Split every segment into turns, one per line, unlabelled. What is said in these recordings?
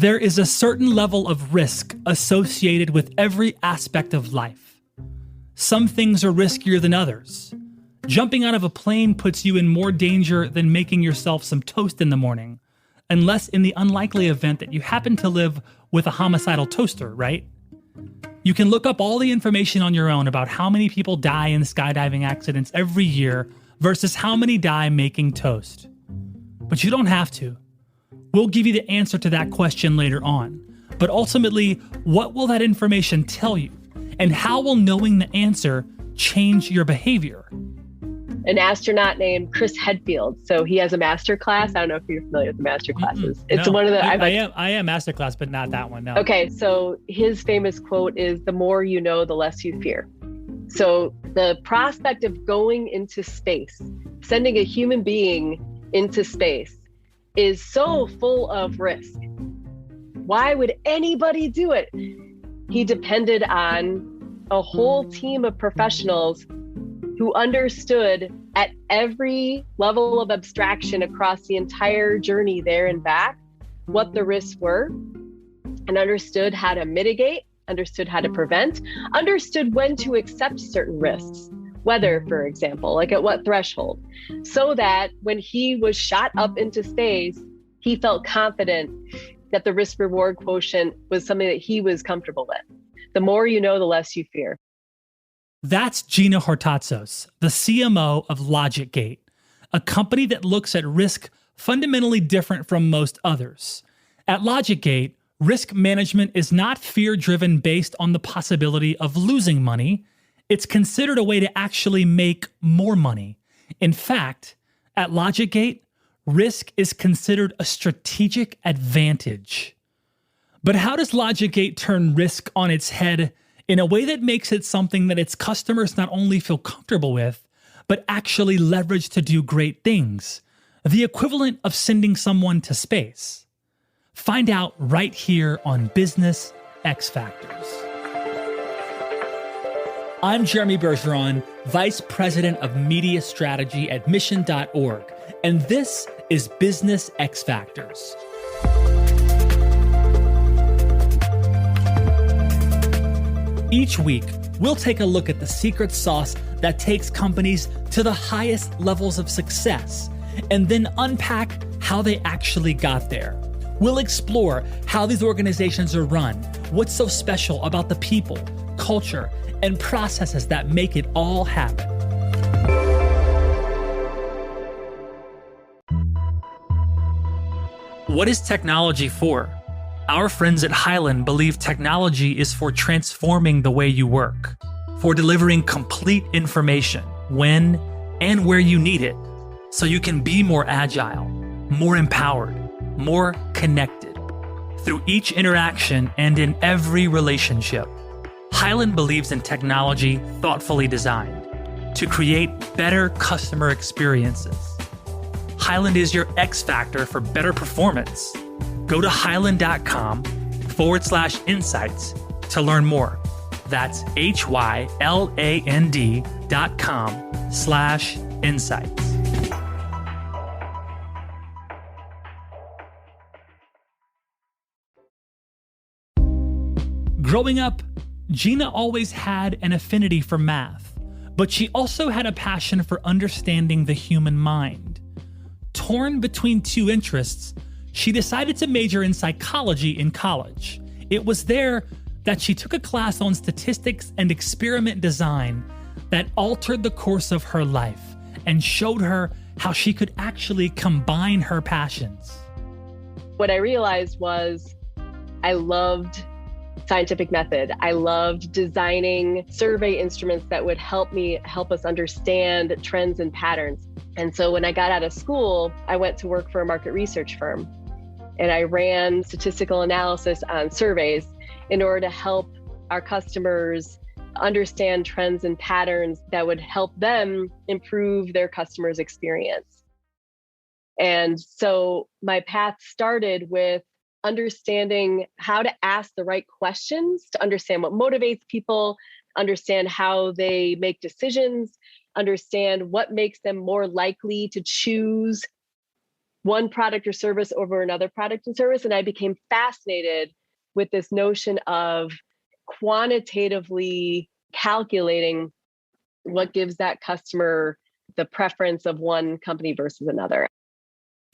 There is a certain level of risk associated with every aspect of life. Some things are riskier than others. Jumping out of a plane puts you in more danger than making yourself some toast in the morning, unless in the unlikely event that you happen to live with a homicidal toaster, right? You can look up all the information on your own about how many people die in skydiving accidents every year versus how many die making toast. But you don't have to. We'll give you the answer to that question later on. But ultimately, what will that information tell you? And how will knowing the answer change your behavior?
An astronaut named Chris Hadfield. So he has a master class. I don't know if you're familiar with the master classes. It's
no,
one of the...
I am master class, but not that one, no.
Okay, so his famous quote is, "The more you know, the less you fear." So the prospect of going into space, sending a human being into space, is so full of risk. Why would anybody do it? He depended on a whole team of professionals who understood at every level of abstraction across the entire journey there and back what the risks were, and understood how to mitigate, understood how to prevent, understood when to accept certain risks. Weather, for example, like at what threshold, so that when he was shot up into space, he felt confident that the risk reward quotient was something that he was comfortable with. The more you know, the less you fear.
That's Gina Hortatsos, the CMO of LogicGate, a company that looks at risk fundamentally different from most others. At LogicGate, risk management is not fear-driven based on the possibility of losing money. It's considered a way to actually make more money. In fact, at LogicGate, risk is considered a strategic advantage. But how does LogicGate turn risk on its head in a way that makes it something that its customers not only feel comfortable with, but actually leverage to do great things? The equivalent of sending someone to space. Find out right here on Business X Factors. I'm Jeremy Bergeron, Vice President of Media Strategy at Mission.org, and this is Business X Factors. Each week, we'll take a look at the secret sauce that takes companies to the highest levels of success, and then unpack how they actually got there. We'll explore how these organizations are run, what's so special about the people, culture, and processes that make it all happen. What is technology for? Our friends at Hyland believe technology is for transforming the way you work, for delivering complete information when and where you need it, so you can be more agile, more empowered, more connected. Through each interaction and in every relationship, Hyland believes in technology thoughtfully designed to create better customer experiences. Hyland is your X factor for better performance. Go to hyland.com/insights to learn more. That's hyland.com/insights. Growing up, Gina always had an affinity for math, but she also had a passion for understanding the human mind. Torn between two interests, she decided to major in psychology in college. It was there that she took a class on statistics and experiment design that altered the course of her life and showed her how she could actually combine her passions.
What I realized was I loved scientific method. I loved designing survey instruments that would help us understand trends and patterns. And so when I got out of school, I went to work for a market research firm, and I ran statistical analysis on surveys in order to help our customers understand trends and patterns that would help them improve their customers' experience. And so my path started with understanding how to ask the right questions, to understand what motivates people, understand how they make decisions, understand what makes them more likely to choose one product or service over another product and service. And I became fascinated with this notion of quantitatively calculating what gives that customer the preference of one company versus another.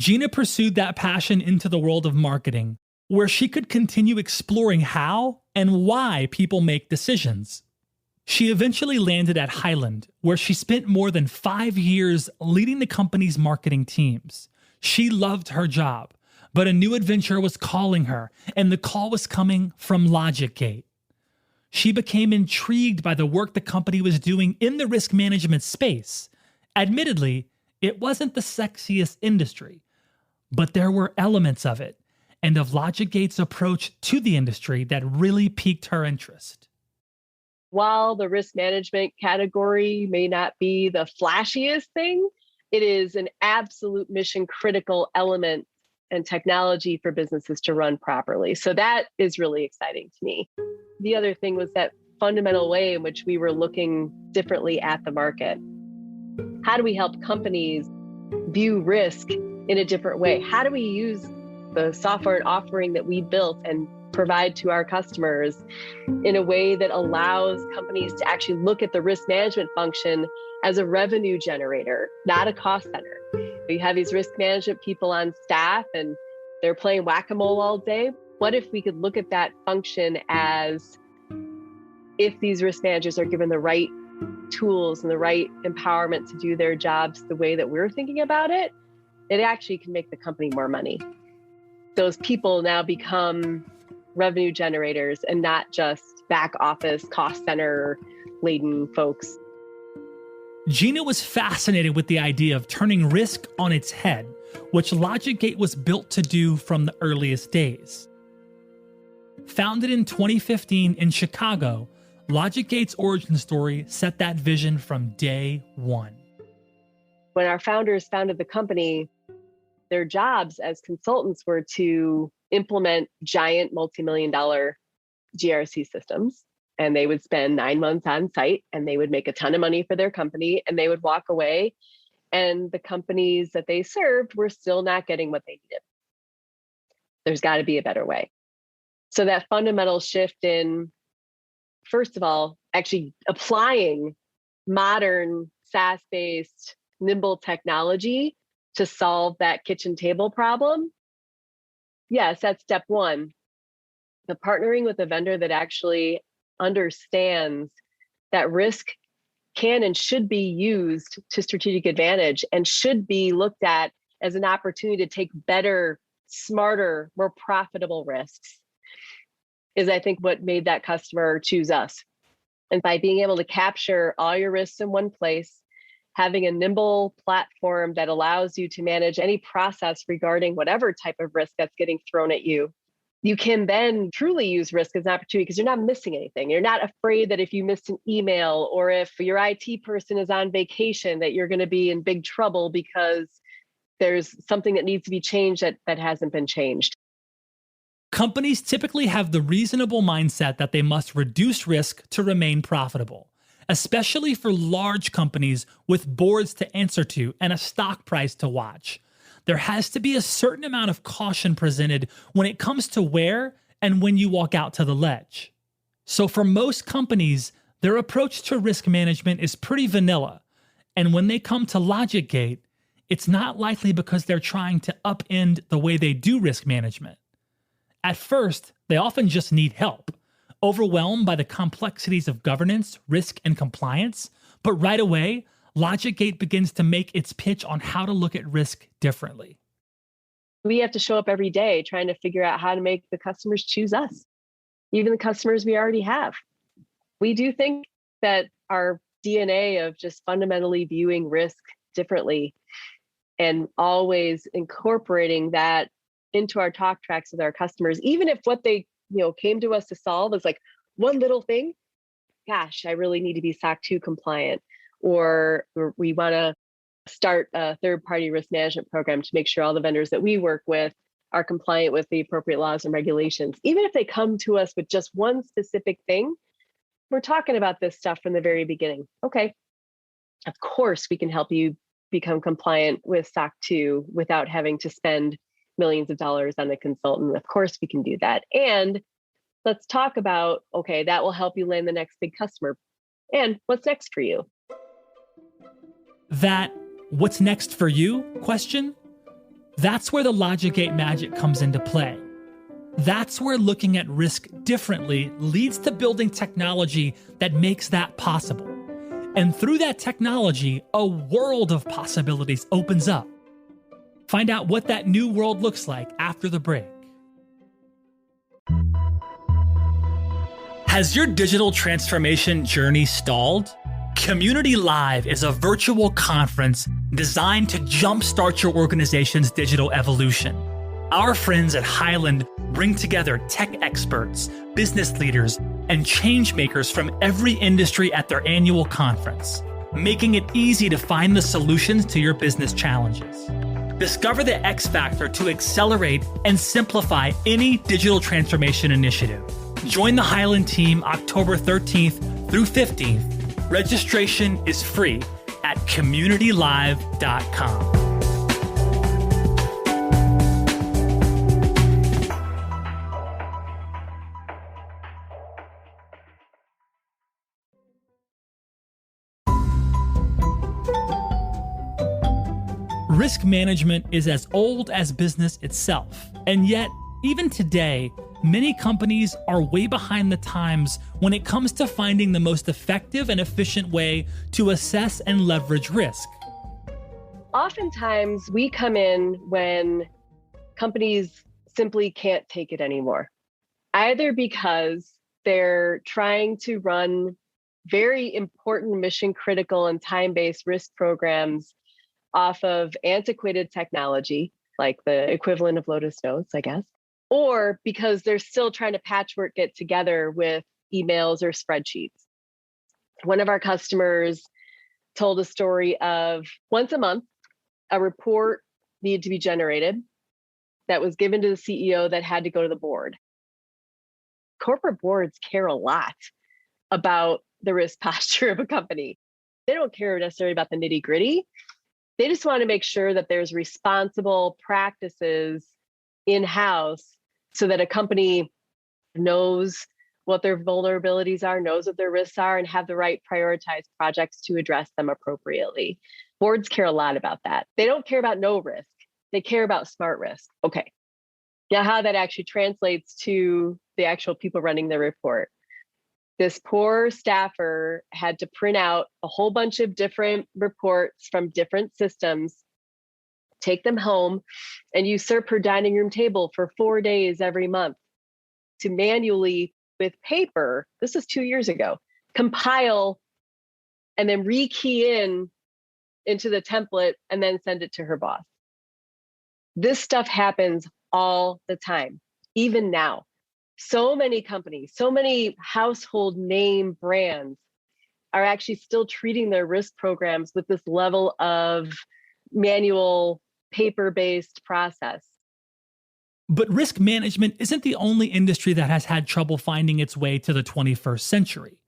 Gina pursued that passion into the world of marketing, where she could continue exploring how and why people make decisions. She eventually landed at Highland, where she spent more than 5 years leading the company's marketing teams. She loved her job, but a new adventure was calling her, and the call was coming from LogicGate. She became intrigued by the work the company was doing in the risk management space. Admittedly, it wasn't the sexiest industry, but there were elements of it and of LogicGate's approach to the industry that really piqued her interest.
While the risk management category may not be the flashiest thing, it is an absolute mission critical element and technology for businesses to run properly. So that is really exciting to me. The other thing was that fundamental way in which we were looking differently at the market. How do we help companies view risk in a different way? How do we use the software and offering that we built and provide to our customers in a way that allows companies to actually look at the risk management function as a revenue generator, not a cost center? You have these risk management people on staff and they're playing whack-a-mole all day. What if we could look at that function as, if these risk managers are given the right tools and the right empowerment to do their jobs the way that we're thinking about it, it actually can make the company more money. Those people now become revenue generators and not just back office, cost center laden folks.
Gina was fascinated with the idea of turning risk on its head, which LogicGate was built to do from the earliest days. Founded in 2015 in Chicago, LogicGate's origin story set that vision from day one.
When our founders founded the company, their jobs as consultants were to implement giant multi-million-dollar GRC systems. And they would spend 9 months on site and they would make a ton of money for their company and they would walk away. And the companies that they served were still not getting what they needed. There's got to be a better way. So that fundamental shift in, first of all, actually applying modern SaaS-based nimble technology to solve that kitchen table problem. Yes, that's step one. The partnering with a vendor that actually understands that risk can and should be used to strategic advantage and should be looked at as an opportunity to take better, smarter, more profitable risks is, I think, what made that customer choose us. And by being able to capture all your risks in one place, having a nimble platform that allows you to manage any process regarding whatever type of risk that's getting thrown at you, you can then truly use risk as an opportunity because you're not missing anything. You're not afraid that if you missed an email or if your IT person is on vacation, that you're going to be in big trouble because there's something that needs to be changed that hasn't been changed.
Companies typically have the reasonable mindset that they must reduce risk to remain profitable, especially for large companies with boards to answer to and a stock price to watch. There has to be a certain amount of caution presented when it comes to where and when you walk out to the ledge. So for most companies, their approach to risk management is pretty vanilla. And when they come to LogicGate, it's not likely because they're trying to upend the way they do risk management. At first, they often just need help, overwhelmed by the complexities of governance, risk, and compliance. But right away, LogicGate begins to make its pitch on how to look at risk differently.
We have to show up every day trying to figure out how to make the customers choose us, even the customers we already have. We do think that our DNA of just fundamentally viewing risk differently and always incorporating that into our talk tracks with our customers, even if what they came to us to solve is like one little thing. Gosh, I really need to be SOC 2 compliant, or we want to start a third-party risk management program to make sure all the vendors that we work with are compliant with the appropriate laws and regulations. Even if they come to us with just one specific thing, we're talking about this stuff from the very beginning. Okay, of course we can help you become compliant with SOC 2 without having to spend millions of dollars on a consultant. Of course, we can do that. And let's talk about, okay, that will help you land the next big customer. And what's next for you?
That what's next for you question? That's where the LogicGate magic comes into play. That's where looking at risk differently leads to building technology that makes that possible. And through that technology, a world of possibilities opens up. Find out what that new world looks like after the break. Has your digital transformation journey stalled? Community Live is a virtual conference designed to jumpstart your organization's digital evolution. Our friends at Highland bring together tech experts, business leaders, and change makers from every industry at their annual conference, making it easy to find the solutions to your business challenges. Discover the X factor to accelerate and simplify any digital transformation initiative. Join the Highland team October 13th through 15th. Registration is free at communitylive.com. Risk management is as old as business itself, and yet, even today, many companies are way behind the times when it comes to finding the most effective and efficient way to assess and leverage risk.
Oftentimes, we come in when companies simply can't take it anymore, either because they're trying to run very important mission-critical and time-based risk programs off of antiquated technology, like the equivalent of Lotus Notes, I guess, or because they're still trying to patchwork it together with emails or spreadsheets. One of our customers told a story of once a month, a report needed to be generated that was given to the CEO that had to go to the board. Corporate boards care a lot about the risk posture of a company. They don't care necessarily about the nitty-gritty. They just want to make sure that there's responsible practices in-house so that a company knows what their vulnerabilities are, knows what their risks are, and have the right prioritized projects to address them appropriately. Boards care a lot about that. They don't care about no risk. They care about smart risk. Okay. Now, how that actually translates to the actual people running the report. This poor staffer had to print out a whole bunch of different reports from different systems, take them home, and usurp her dining room table for 4 days every month to manually, with paper, this was 2 years ago, compile and then rekey into the template and then send it to her boss. This stuff happens all the time, even now. So many companies, so many household name brands are actually still treating their risk programs with this level of manual, paper-based process.
But risk management isn't the only industry that has had trouble finding its way to the 21st century.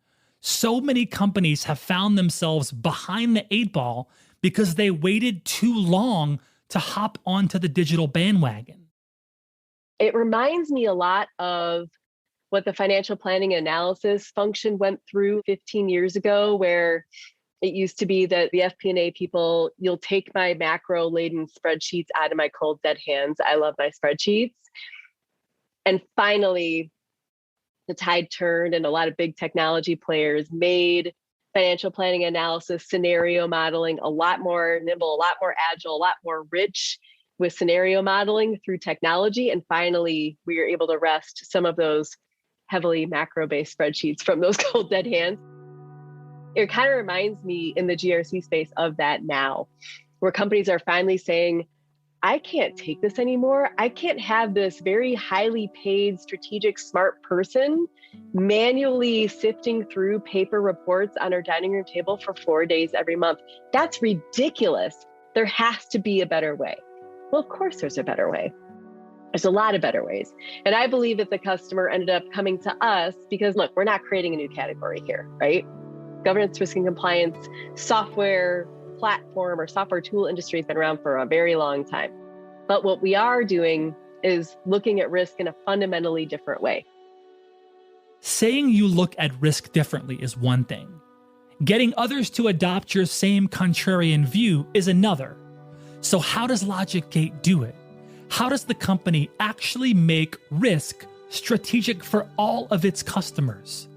So many companies have found themselves behind the 8 ball because they waited too long to hop onto the digital bandwagon.
It reminds me a lot of what the financial planning and analysis function went through 15 years ago, where it used to be that the FP&A people, you'll take my macro-laden spreadsheets out of my cold, dead hands. I love my spreadsheets. And finally, the tide turned and a lot of big technology players made financial planning analysis, scenario modeling a lot more nimble, a lot more agile, a lot more rich with scenario modeling through technology. And finally, we were able to wrest some of those heavily macro-based spreadsheets from those cold, dead hands. It kind of reminds me in the GRC space of that now, where companies are finally saying, I can't take this anymore. I can't have this very highly paid, strategic, smart person manually sifting through paper reports on our dining room table for 4 days every month. That's ridiculous. There has to be a better way. Well, of course there's a better way. There's a lot of better ways. And I believe that the customer ended up coming to us because, look, we're not creating a new category here, right? Governance, risk, and compliance, software, platform or software tool industry has been around for a very long time. But what we are doing is looking at risk in a fundamentally different way.
Saying you look at risk differently is one thing. Getting others to adopt your same contrarian view is another. So how does LogicGate do it? How does the company actually make risk strategic for all of its customers?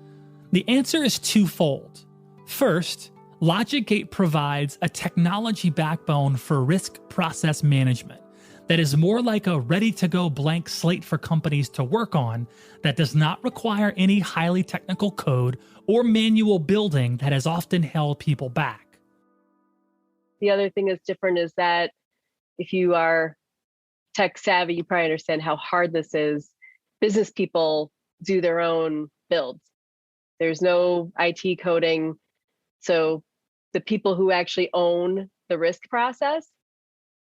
The answer is twofold. First, LogicGate provides a technology backbone for risk process management that is more like a ready-to-go blank slate for companies to work on that does not require any highly technical code or manual building that has often held people back.
The other thing that's different is that if you are tech savvy, you probably understand how hard this is. Business people do their own builds. There's no IT coding. So the people who actually own the risk process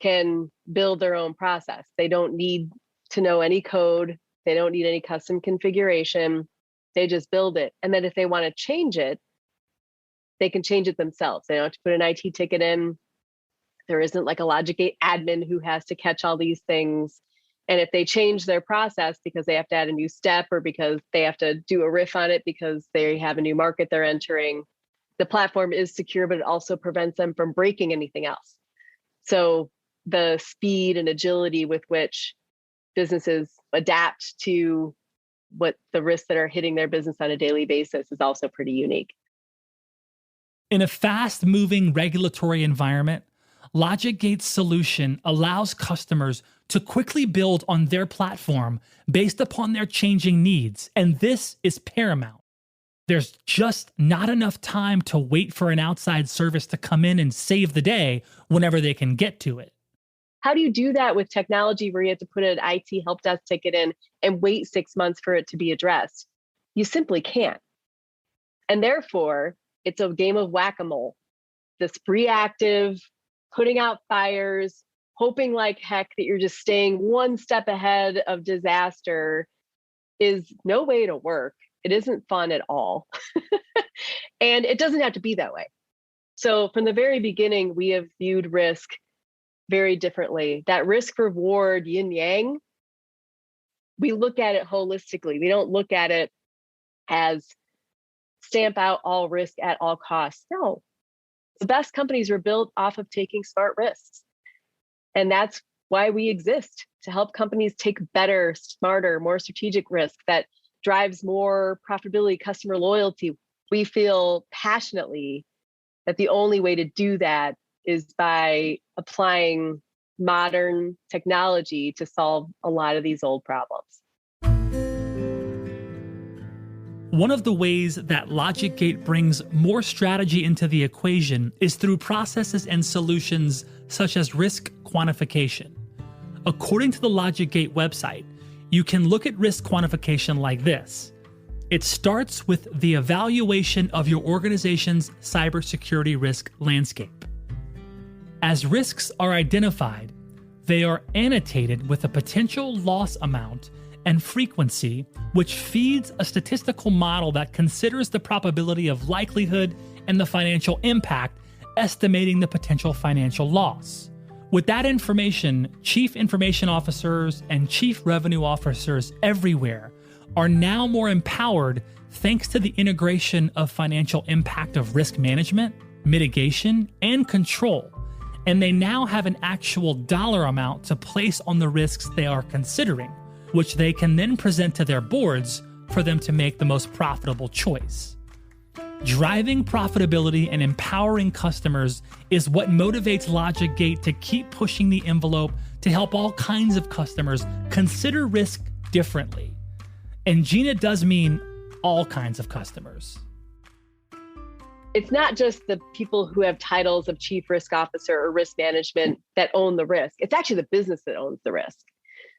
can build their own process. They don't need to know any code. They don't need any custom configuration. They just build it. And then if they want to change it, they can change it themselves. They don't have to put an IT ticket in. There isn't like a LogicGate admin who has to catch all these things. And if they change their process because they have to add a new step or because they have to do a riff on it because they have a new market they're entering, the platform is secure, but it also prevents them from breaking anything else. So the speed and agility with which businesses adapt to what the risks that are hitting their business on a daily basis is also pretty unique.
In a fast-moving regulatory environment, LogicGate's solution allows customers to quickly build on their platform based upon their changing needs, and this is paramount. There's just not enough time to wait for an outside service to come in and save the day whenever they can get to it.
How do you do that with technology where you have to put an IT help desk ticket in and wait 6 months for it to be addressed? You simply can't. And therefore, it's a game of whack-a-mole. This reactive, putting out fires, hoping like heck that you're just staying one step ahead of disaster is no way to work. It isn't fun at all. And it doesn't have to be that way. So from the very beginning, we have viewed risk very differently. That risk reward yin yang, we look at it holistically. We don't look at it as stamp out all risk at all costs. No, the best companies are built off of taking smart risks. And that's why we exist, to help companies take better, smarter, more strategic risk that drives more profitability, customer loyalty. We feel passionately that the only way to do that is by applying modern technology to solve a lot of these old problems.
One of the ways that LogicGate brings more strategy into the equation is through processes and solutions such as risk quantification. According to the LogicGate website, you can look at risk quantification like this. It starts with the evaluation of your organization's cybersecurity risk landscape. As risks are identified, they are annotated with a potential loss amount and frequency, which feeds a statistical model that considers the probability of likelihood and the financial impact, estimating the potential financial loss. With that information, chief information officers and chief revenue officers everywhere are now more empowered thanks to the integration of financial impact of risk management, mitigation, and control. And they now have an actual dollar amount to place on the risks they are considering, which they can then present to their boards for them to make the most profitable choice. Driving profitability and empowering customers is what motivates LogicGate to keep pushing the envelope to help all kinds of customers consider risk differently. And Gina does mean all kinds of customers.
It's not just the people who have titles of chief risk officer or risk management that own the risk. It's actually the business that owns the risk.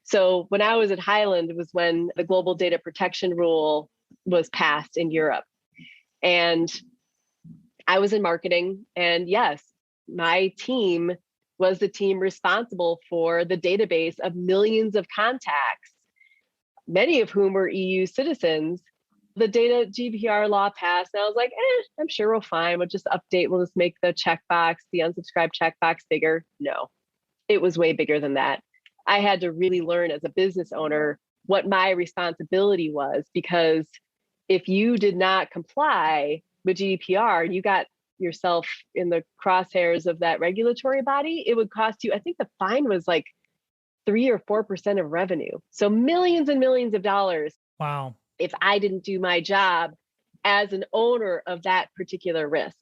So when I was at Highland, it was when the global data protection rule was passed in Europe. And I was in marketing. And yes, my team was the team responsible for the database of millions of contacts, many of whom were EU citizens The data GDPR law passed, and I was like, I'm sure we'll fine. We'll just update. We'll just make the checkbox, the unsubscribe checkbox bigger. No, it was way bigger than that. I had to really learn as a business owner what my responsibility was, because if you did not comply with GDPR, you got yourself in the crosshairs of that regulatory body. It would cost you, I think the fine was like 3 or 4% of revenue. So millions and millions of dollars.
Wow.
If I didn't do my job as an owner of that particular risk.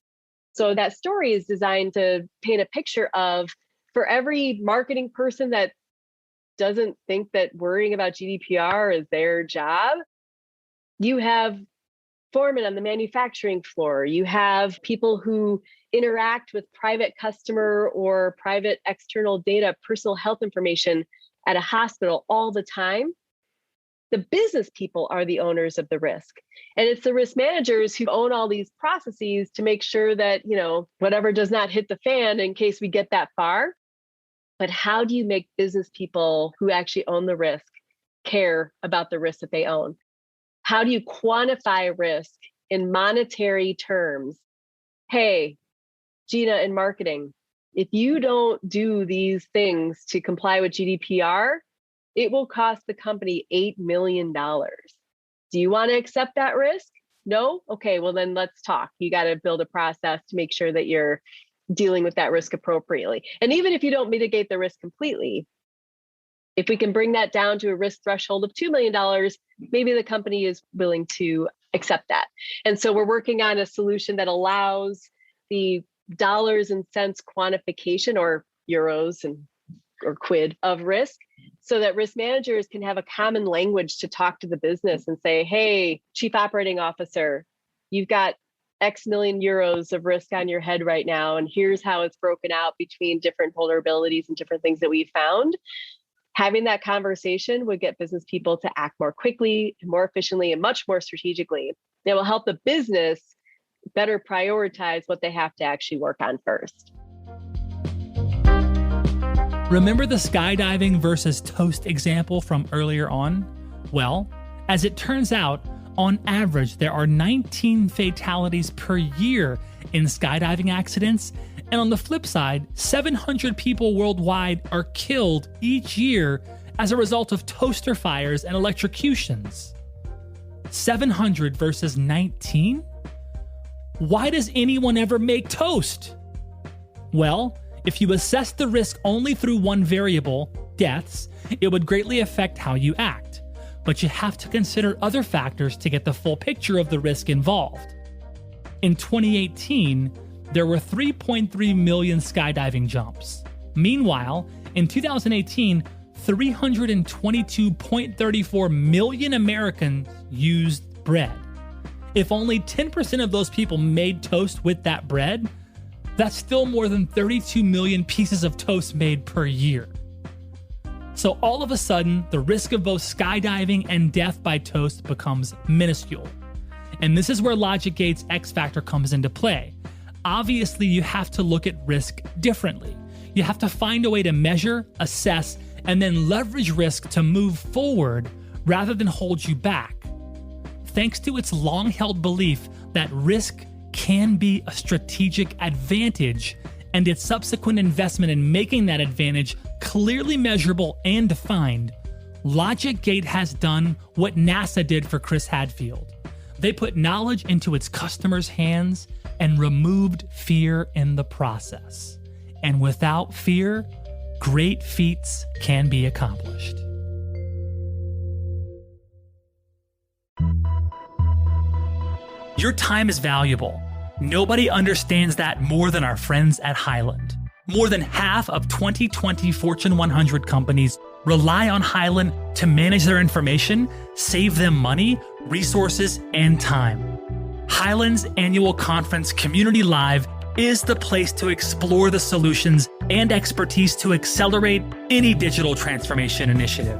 So that story is designed to paint a picture of, for every marketing person that doesn't think that worrying about GDPR is their job, you have foremen on the manufacturing floor. You have people who interact with private customer or private external data, personal health information at a hospital all the time. The business people are the owners of the risk. And it's the risk managers who own all these processes to make sure that, whatever does not hit the fan in case we get that far. But how do you make business people who actually own the risk care about the risk that they own? How do you quantify risk in monetary terms? Hey, Gina in marketing, if you don't do these things to comply with GDPR, it will cost the company $8 million. Do you want to accept that risk? No? Okay, well then let's talk. You got to build a process to make sure that you're dealing with that risk appropriately. And even if you don't mitigate the risk completely, if we can bring that down to a risk threshold of $2 million, maybe the company is willing to accept that. And so we're working on a solution that allows the dollars and cents quantification, or euros or quid of risk, so that risk managers can have a common language to talk to the business and say, hey, chief operating officer, you've got X million euros of risk on your head right now, and here's how it's broken out between different vulnerabilities and different things that we found. Having that conversation would get business people to act more quickly and more efficiently and much more strategically. It will help the business better prioritize what they have to actually work on first.
Remember the skydiving versus toast example from earlier on? Well, as it turns out, on average, there are 19 fatalities per year in skydiving accidents. And on the flip side, 700 people worldwide are killed each year as a result of toaster fires and electrocutions. 700 versus 19? Why does anyone ever make toast? Well, if you assess the risk only through one variable, deaths, it would greatly affect how you act. But you have to consider other factors to get the full picture of the risk involved. In 2018, there were 3.3 million skydiving jumps. Meanwhile, in 2018, 322.34 million Americans used bread. If only 10% of those people made toast with that bread, that's still more than 32 million pieces of toast made per year. So all of a sudden, the risk of both skydiving and death by toast becomes minuscule. And this is where LogicGate's X factor comes into play. Obviously, you have to look at risk differently. You have to find a way to measure, assess, and then leverage risk to move forward rather than hold you back. Thanks to its long-held belief that risk can be a strategic advantage, and its subsequent investment in making that advantage clearly measurable and defined, LogicGate has done what NASA did for Chris Hadfield. They put knowledge into its customers' hands and removed fear in the process. And without fear, great feats can be accomplished. Your time is valuable. Nobody understands that more than our friends at Hyland. More than half of 2020 Fortune 100 companies rely on Hyland to manage their information, save them money, resources, and time. Hyland's annual conference, Community Live, is the place to explore the solutions and expertise to accelerate any digital transformation initiative.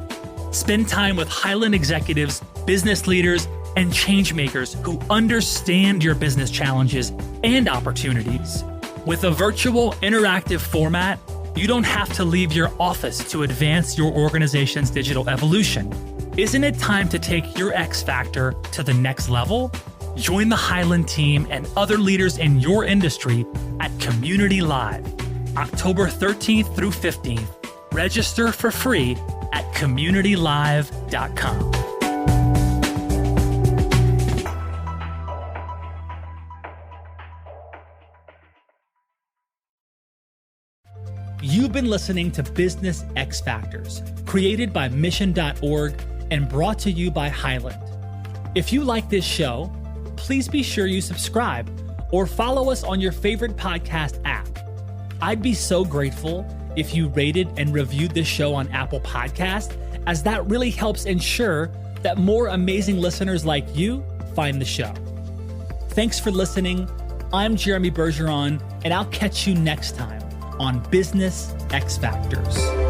Spend time with Hyland executives, business leaders, and change makers who understand your business challenges and opportunities. With a virtual interactive format, you don't have to leave your office to advance your organization's digital evolution. Isn't it time to take your X Factor to the next level? Join the Highland team and other leaders in your industry at Community Live, October 13th through 15th. Register for free at communitylive.com. You've been listening to Business X Factors, created by Mission.org and brought to you by Highland. If you like this show, please be sure you subscribe or follow us on your favorite podcast app. I'd be so grateful if you rated and reviewed this show on Apple Podcasts, as that really helps ensure that more amazing listeners like you find the show. Thanks for listening. I'm Jeremy Bergeron, and I'll catch you next time on Business X Factors.